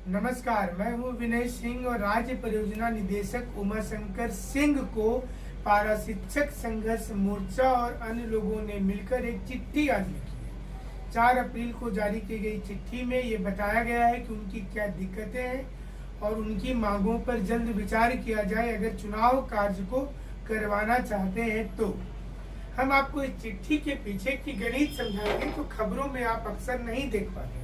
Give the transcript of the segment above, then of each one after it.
नमस्कार, मैं हूं विनय सिंह और राज्य परियोजना निदेशक उमाशंकर सिंह को पारा शिक्षक संघर्ष मोर्चा और अन्य लोगों ने मिलकर एक चिट्ठी आज लिखी है। 4 अप्रैल को जारी की गई चिट्ठी में ये बताया गया है कि उनकी क्या दिक्कतें हैं और उनकी मांगों पर जल्द विचार किया जाए अगर चुनाव कार्य को करवाना चाहते हैं तो। हम आपको इस चिट्ठी के पीछे की गणित समझाएंगे तो खबरों में आप अक्सर नहीं देख पाते।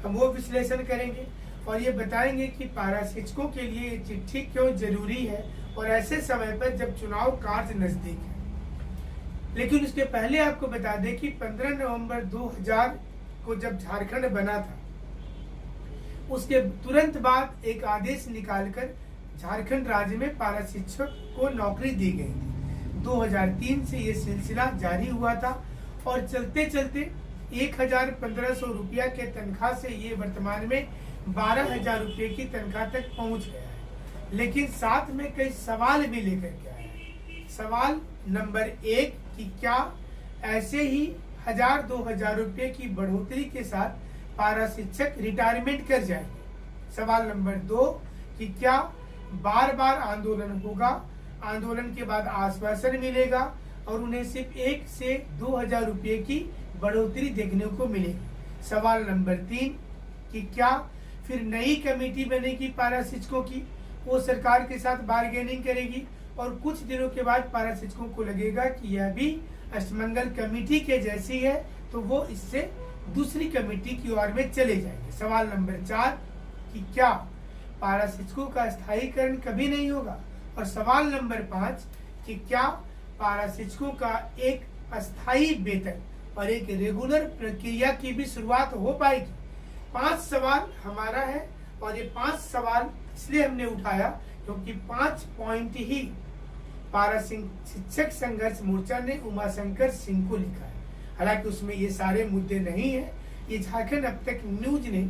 हम वो विश्लेषण करेंगे और ये बताएंगे कि पारा शिक्षकों के लिए ये चिट्ठी क्यों जरूरी है और ऐसे समय पर जब चुनाव कार्य नजदीक है। लेकिन उसके पहले आपको बता दें कि 15 नवंबर 2000 को जब झारखंड बना था, उसके तुरंत बाद एक आदेश निकालकर झारखंड राज्य में पारा शिक्षक को नौकरी दी गई थी। 2003 से ये सिलसिला जारी हुआ था और चलते चलते 1,1500 रुपया के तनख्वाह से ये वर्तमान में 12,000 रुपये की तनख्वाह तक पहुंच गया है। लेकिन साथ में कई सवाल भी लेकर के आया है। सवाल नंबर 1 कि क्या ऐसे ही 1,000-2,000 रुपये की बढ़ोतरी के साथ पारा शिक्षक रिटायरमेंट कर जाएंगे। सवाल नंबर 2 कि क्या बार बार आंदोलन होगा, आंदोलन के बाद आश्वासन मिलेगा और उन्हें सिर्फ 1 से 2,000 रुपये की बढ़ोतरी देखने को मिलेगी। सवाल नंबर 3 कि क्या फिर नई कमेटी बनेगी पारा शिक्षकों की, वो सरकार के साथ बार्गेनिंग करेगी और कुछ दिनों के बाद पारा शिक्षकों को लगेगा कि यह भी अष्टमंगल कमेटी के जैसी है तो वो इससे दूसरी कमेटी की ओर में चले जाएंगे। सवाल नंबर 4 कि क्या पारा शिक्षकों का स्थायीकरण कभी नहीं होगा। और सवाल नंबर 5 कि क्या पारा शिक्षकों का एक अस्थायी वेतन और एक रेगुलर प्रक्रिया की भी शुरुआत हो पाएगी। 5 सवाल हमारा है और ये 5 सवाल इसलिए हमने उठाया क्योंकि 5 पॉइंट ही पारा शिक्षक संघर्ष मोर्चा ने उमाशंकर सिंह को लिखा है। हालांकि उसमें ये सारे मुद्दे नहीं है। ये झारखंड अब तक न्यूज ने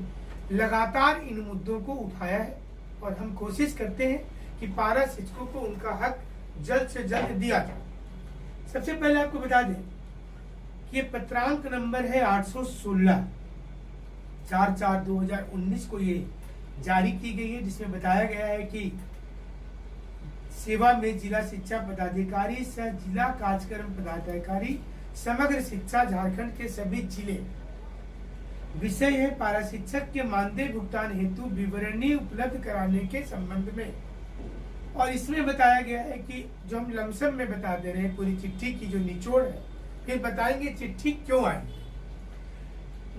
लगातार इन मुद्दों को उठाया है और हम कोशिश करते हैं कि पारा शिक्षकों को उनका हक जल्द से जल्द दिया जाए। सबसे पहले आपको बता दें कि ये पत्रांक नंबर है 816 4/4/2019 को ये जारी की गई है, जिसमें बताया गया है कि सेवा में जिला शिक्षा पदाधिकारी सह जिला कार्यक्रम पदाधिकारी समग्र शिक्षा झारखंड के सभी जिले। विषय है पारा शिक्षक के मानदेय भुगतान हेतु विवरणी उपलब्ध कराने के संबंध में। और इसमें बताया गया है कि जो हम लमसम में बता दे रहे हैं पूरी चिट्ठी की जो निचोड़ है, फिर बताएंगे चिट्ठी क्यों आई।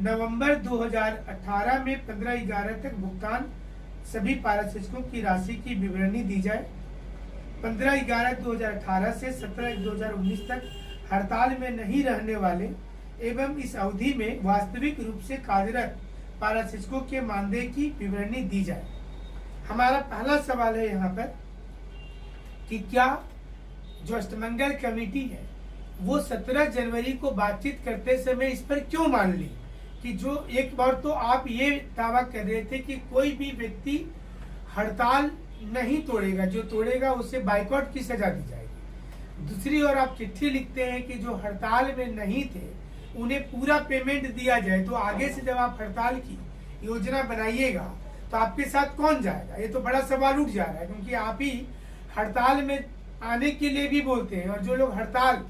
नवंबर 2018 में 15/11 तक भुगतान सभी पारा शिक्षकों की राशि की विवरणी दी जाए। 15/11/2018 से 17/1/2019 तक हड़ताल में नहीं रहने वाले एवं इस अवधि में वास्तविक रूप से कार्यरत पारा शिक्षकों के मानदेय की विवरणी दी जाए। हमारा पहला सवाल है यहाँ पर कि क्या जो अष्टमंगल कमेटी है वो 17 जनवरी को बातचीत करते समय इस पर क्यों मान ली कि जो एक बार तो आप ये दावा कर रहे थे कि कोई भी व्यक्ति हड़ताल नहीं तोड़ेगा, जो तोड़ेगा उसे बाइकआउट की सजा दी जाएगी। दूसरी ओर आप चिट्ठी लिखते हैं कि जो हड़ताल में नहीं थे उन्हें पूरा पेमेंट दिया जाए। तो आगे से जब आप हड़ताल की योजना बनाइएगा तो आपके साथ कौन जाएगा, ये तो बड़ा सवाल उठ जा रहा है, क्योंकि आप ही हड़ताल में आने के लिए भी बोलते हैं और जो लोग हड़ताल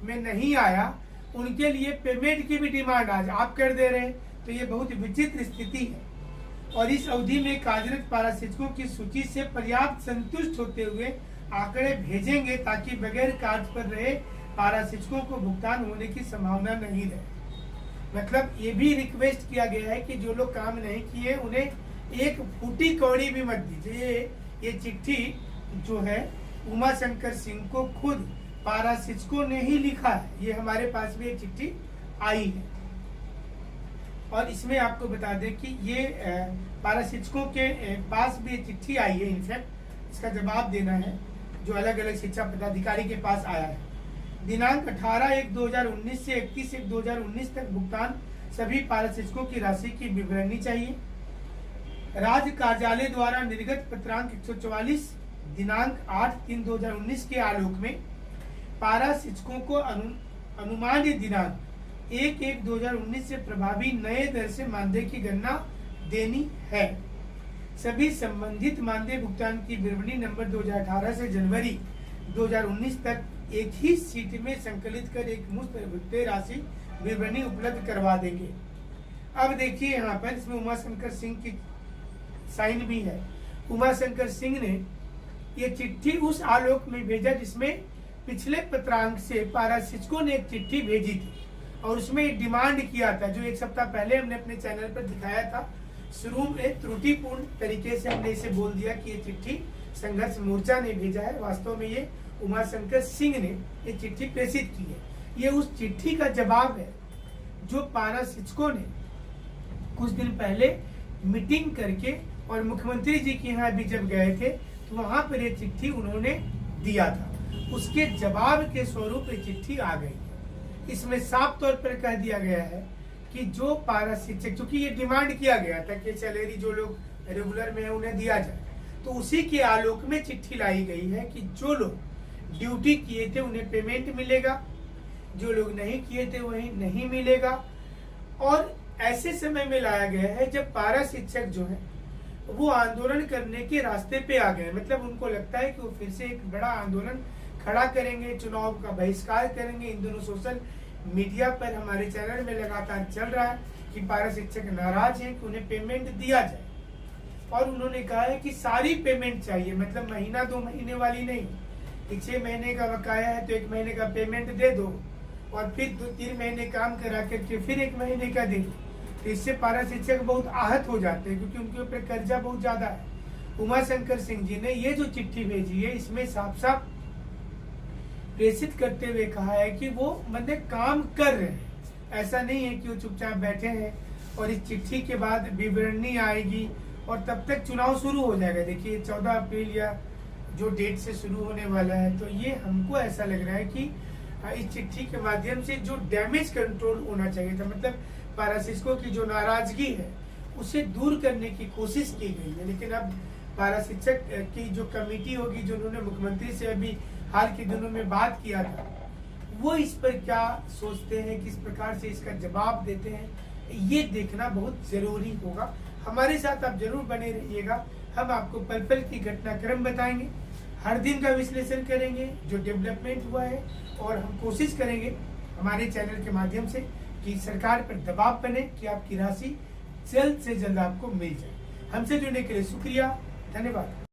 में नहीं आया उनके लिए पेमेंट की भी डिमांड आज आप कर दे रहे हैं। तो ये बहुत विचित्र स्थिति है और इस अवधि में कार्यरत पारा शिक्षकों की सूची से पर्याप्त संतुष्ट होते हुए आंकड़े भेजेंगे ताकि बगैर कार्य पर रहे पारा शिक्षकों को भुगतान होने की संभावना नहीं रहे। मतलब ये भी रिक्वेस्ट किया गया है कि जो लोग काम नहीं किए उन्हें एक फूटी कौड़ी भी मत दीजिए। ये चिट्ठी जो है उमाशंकर सिंह को खुद पारा शिक्षकों ने ही लिखा है। ये हमारे पास भी एक चिट्ठी आई है और इसमें आपको बता दें कि ये पारा शिक्षकों के पास भी चिट्ठी आई है। इनफैक्ट इसका जवाब देना है जो अलग अलग शिक्षा पदाधिकारी के पास आया है। दिनांक 18/1/2019 से 31/1/2019 तक भुगतान सभी पारा शिक्षकों की राशि की विवरणी चाहिए। राज्य कार्यालय द्वारा निर्गत पत्रांक 144 दिनांक 8/3/2019 के आलोक में पारा शिक्षकों को अनुमान्य दिनांक 1/1/2019 से प्रभावी नए दर से मानदेय की गणना देनी है। सभी संबंधित मानदेय भुगतान की विवरणी नंबर 2018 से जनवरी 2019 तक एक ही सीट में संकलित कर एक मुफ्त भुगतान राशि विवरणी उपलब्ध करवा देंगे। अब देखिए यहाँ पर इसमें उमाशंकर सिंह की साइन भी है। उमाशंकर सिंह ने ये चिट्ठी उस आलोक में भेजा जिसमें पिछले पत्रांक से पारा शिक्षकों ने एक चिट्ठी भेजी थी और उसमें डिमांड किया था, जो एक सप्ताह पहले हमने अपने चैनल पर दिखाया था। शुरू में त्रुटिपूर्ण तरीके से हमने इसे बोल दिया कि ये चिट्ठी संघर्ष मोर्चा ने भेजा है, वास्तव में ये उमाशंकर सिंह ने ये चिट्ठी प्रेषित की है। ये उस चिट्ठी का जवाब है जो पारा शिक्षकों ने कुछ दिन पहले मीटिंग करके और मुख्यमंत्री जी के यहाँ भी जब गए थे तो वहां पर ये चिट्ठी उन्होंने दिया था। उसके जवाब के स्वरूप ये चिट्ठी आ गई। इसमें साफ तौर पर कह दिया गया है कि जो पारा शिक्षक, चूंकि ये डिमांड किया गया था कि सैलरी जो लोग रेगुलर में है उन्हें दिया जाए, तो उसी के आलोक में चिट्ठी लाई गई है कि जो लोग ड्यूटी किए थे उन्हें पेमेंट मिलेगा, जो लोग नहीं किए थे वही नहीं मिलेगा। और ऐसे समय में लाया गया है जब पारा शिक्षक जो है वो आंदोलन करने के रास्ते पे आ गए, मतलब उनको लगता है कि वो फिर से एक बड़ा आंदोलन खड़ा करेंगे, चुनाव का बहिष्कार करेंगे। इन दोनों सोशल मीडिया पर हमारे चैनल में लगातार चल रहा है कि पारा शिक्षक नाराज हैं कि उन्हें पेमेंट दिया जाए, और उन्होंने कहा है कि सारी पेमेंट चाहिए, मतलब महीना 2 महीने वाली नहीं कि 6 महीने का बकाया है तो 1 महीने का पेमेंट दे दो और फिर 2-3 महीने काम करा करके फिर 1 महीने का दे दो। तो इससे पारा शिक्षक बहुत आहत हो जाते हैं क्योंकि उनके ऊपर कर्जा बहुत ज्यादा है। उमाशंकर सिंह जी ने ये जो चिट्ठी भेजी है इसमें साफ साफ प्रेषित करते हुए कहा है कि वो मतलब काम कर रहे हैं, ऐसा नहीं है कि वो चुपचाप बैठे हैं और इस चिट्ठी के बाद विवरणी आएगी और तब तक चुनाव शुरू हो जाएगा। देखिए 14 अप्रैल या जो डेट से शुरू होने वाला है, तो ये हमको ऐसा लग रहा है कि इस चिट्ठी के माध्यम से जो डैमेज कंट्रोल होना चाहिए था, मतलब पारा शिक्षकों की जो नाराजगी है उसे दूर करने की कोशिश की गई है। लेकिन अब पारा शिक्षक की जो कमेटी होगी, जो उन्होंने मुख्यमंत्री से अभी हाल के दिनों में बात किया था, वो इस पर क्या सोचते हैं, किस प्रकार से इसका जवाब देते हैं, ये देखना बहुत जरूरी होगा। हमारे साथ आप जरूर बने रहिएगा। हम आपको पल पल की घटनाक्रम बताएंगे, हर दिन का विश्लेषण करेंगे जो डेवलपमेंट हुआ है, और हम कोशिश करेंगे हमारे चैनल के माध्यम से कि सरकार पर दबाव बने कि आपकी राशि जल्द से जल्द आपको मिल जाए। हमसे जुड़ने के लिए शुक्रिया, धन्यवाद।